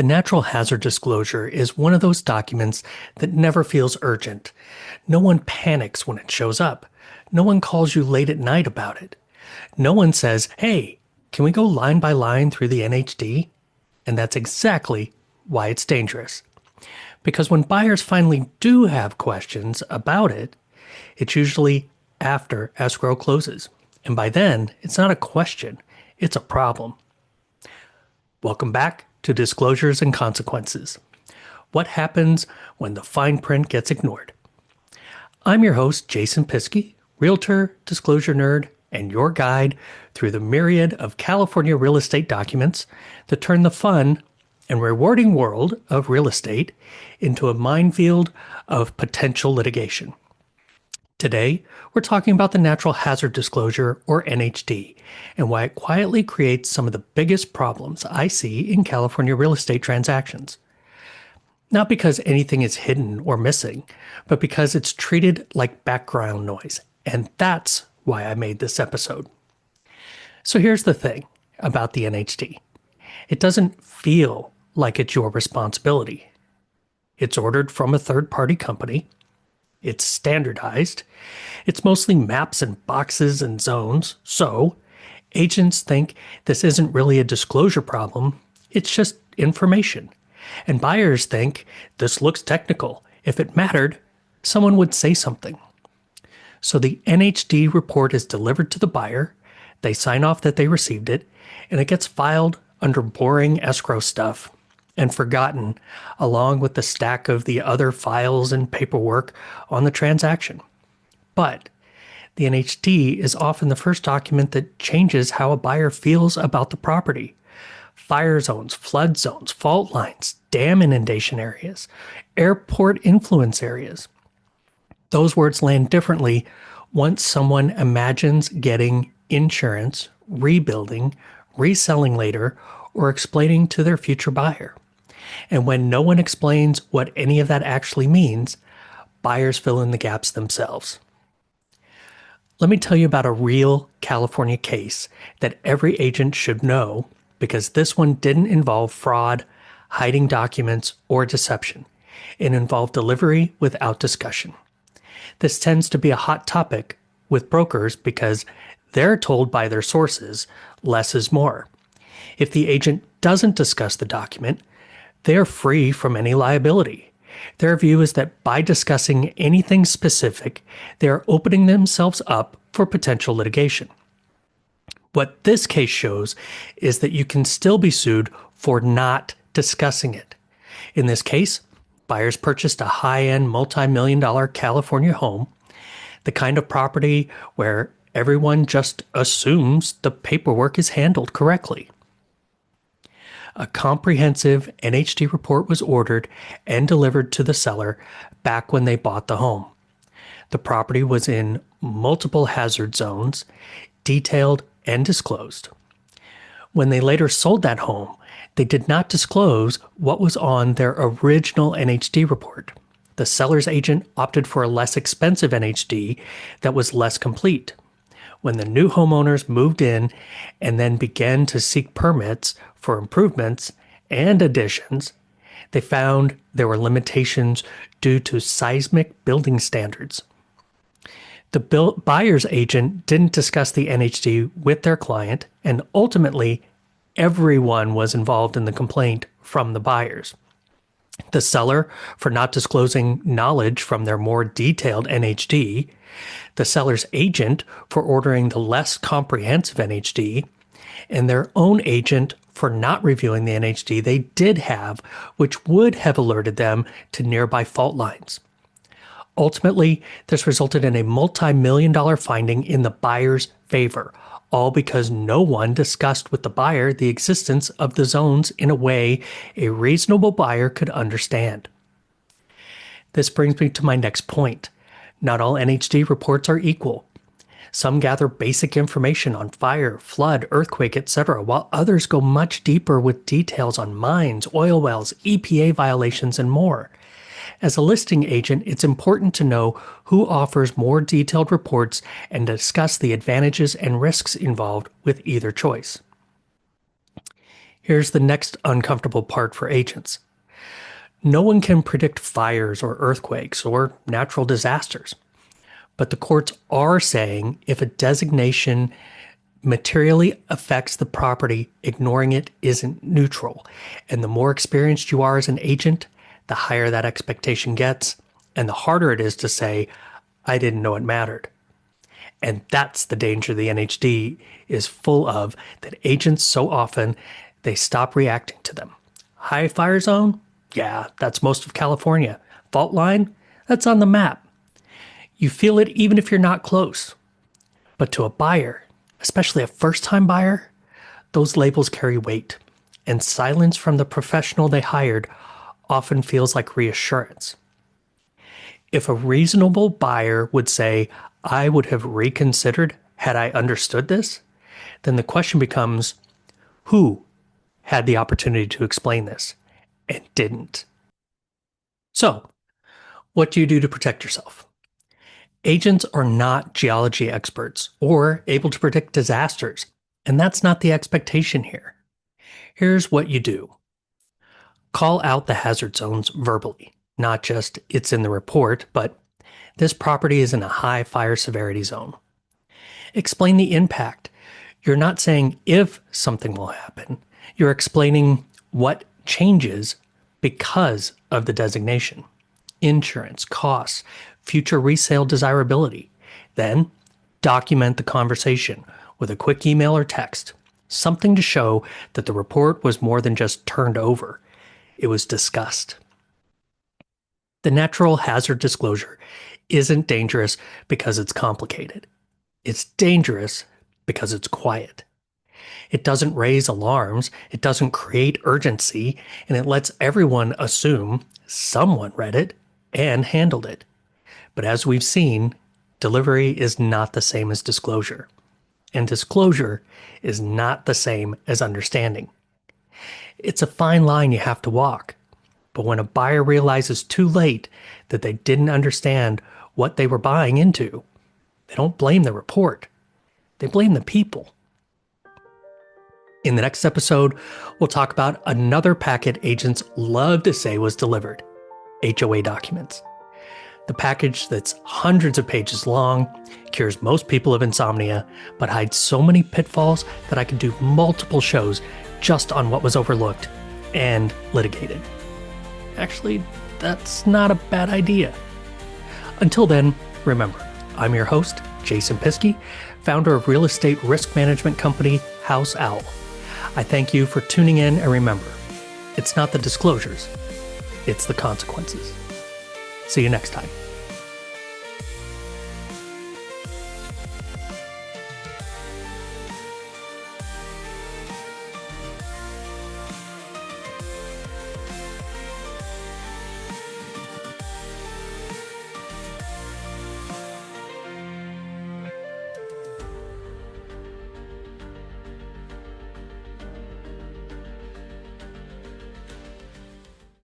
The natural hazard disclosure is one of those documents that never feels urgent. No one panics when it shows up. No one calls you late at night about it. No one says, "Hey, can we go line by line through the NHD?" And that's exactly why it's dangerous. Because when buyers finally do have questions about it, it's usually after escrow closes. And by then, it's not a question, it's a problem. Welcome back to Disclosures and Consequences. What happens when the fine print gets ignored? I'm your host, Jason Piske, realtor, disclosure nerd, and your guide through the myriad of California real estate documents that turn the fun and rewarding world of real estate into a minefield of potential litigation. Today, we're talking about the Natural Hazard Disclosure, or NHD, and why it quietly creates some of the biggest problems I see in California real estate transactions. Not because anything is hidden or missing, but because it's treated like background noise, and that's why I made this episode. So here's the thing about the NHD. It doesn't feel like it's your responsibility. It's ordered from a third-party company. It's standardized. It's mostly maps and boxes and zones. So agents think this isn't really a disclosure problem. It's just information. And buyers think this looks technical. If it mattered, someone would say something. So the NHD report is delivered to the buyer. They sign off that they received it, and it gets filed under boring escrow stuff and forgotten, along with the stack of the other files and paperwork on the transaction. But the NHD is often the first document that changes how a buyer feels about the property. Fire zones, flood zones, fault lines, dam inundation areas, airport influence areas. Those words land differently once someone imagines getting insurance, rebuilding, reselling later, or explaining to their future buyer. And when no one explains what any of that actually means, buyers fill in the gaps themselves. Let me tell you about a real California case that every agent should know, because this one didn't involve fraud, hiding documents, or deception. It involved delivery without discussion. This tends to be a hot topic with brokers because they're told by their sources less is more. If the agent doesn't discuss the document, they're free from any liability. Their view is that by discussing anything specific, they are opening themselves up for potential litigation. What this case shows is that you can still be sued for not discussing it. In this case, buyers purchased a high-end multi-million-dollar California home, the kind of property where everyone just assumes the paperwork is handled correctly. A comprehensive NHD report was ordered and delivered to the seller back when they bought the home. The property was in multiple hazard zones, detailed and disclosed. When they later sold that home, they did not disclose what was on their original NHD report. The seller's agent opted for a less expensive NHD that was less complete. When the new homeowners moved in and then began to seek permits for improvements and additions, they found there were limitations due to seismic building standards. The buyer's agent didn't discuss the NHD with their client, and ultimately, everyone was involved in the complaint from the buyers. The seller for not disclosing knowledge from their more detailed NHD, the seller's agent for ordering the less comprehensive NHD, and their own agent for not reviewing the NHD they did have, which would have alerted them to nearby fault lines. Ultimately, this resulted in a multi-million-dollar finding in the buyer's favor, all because no one discussed with the buyer the existence of the zones in a way a reasonable buyer could understand. This brings me to my next point. Not all NHD reports are equal. Some gather basic information on fire, flood, earthquake, etc., while others go much deeper with details on mines, oil wells, EPA violations, and more. As a listing agent, it's important to know who offers more detailed reports and discuss the advantages and risks involved with either choice. Here's the next uncomfortable part for agents. No one can predict fires or earthquakes or natural disasters. But the courts are saying if a designation materially affects the property, ignoring it isn't neutral. And the more experienced you are as an agent, the higher that expectation gets, and the harder it is to say, I didn't know it mattered. And that's the danger the NHD is full of, that agents so often, they stop reacting to them. High fire zone? Yeah, that's most of California. Fault line? That's on the map. You feel it even if you're not close. But to a buyer, especially a first-time buyer, those labels carry weight, and silence from the professional they hired often feels like reassurance. If a reasonable buyer would say, I would have reconsidered had I understood this, then the question becomes, who had the opportunity to explain this and didn't? So, what do you do to protect yourself? Agents are not geology experts or able to predict disasters, and that's not the expectation here. Here's what you do. Call out the hazard zones verbally, not just it's in the report, but this property is in a high fire severity zone. Explain the impact. You're not saying if something will happen, you're explaining what changes because of the designation. Insurance, costs, future resale desirability. Then, document the conversation with a quick email or text, something to show that the report was more than just turned over. It was discussed. The natural hazard disclosure isn't dangerous because it's complicated. It's dangerous because it's quiet. It doesn't raise alarms, it doesn't create urgency, and it lets everyone assume someone read it and handled it. But as we've seen, delivery is not the same as disclosure. And disclosure is not the same as understanding. It's a fine line you have to walk. But when a buyer realizes too late that they didn't understand what they were buying into, they don't blame the report. They blame the people. In the next episode, we'll talk about another packet agents love to say was delivered: HOA documents. The package that's hundreds of pages long, cures most people of insomnia, but hides so many pitfalls that I could do multiple shows just on what was overlooked and litigated. Actually, that's not a bad idea. Until then, remember, I'm your host, Jason Piske, founder of real estate risk management company House Owl. I thank you for tuning in, and remember, it's not the disclosures, it's the consequences. See you next time.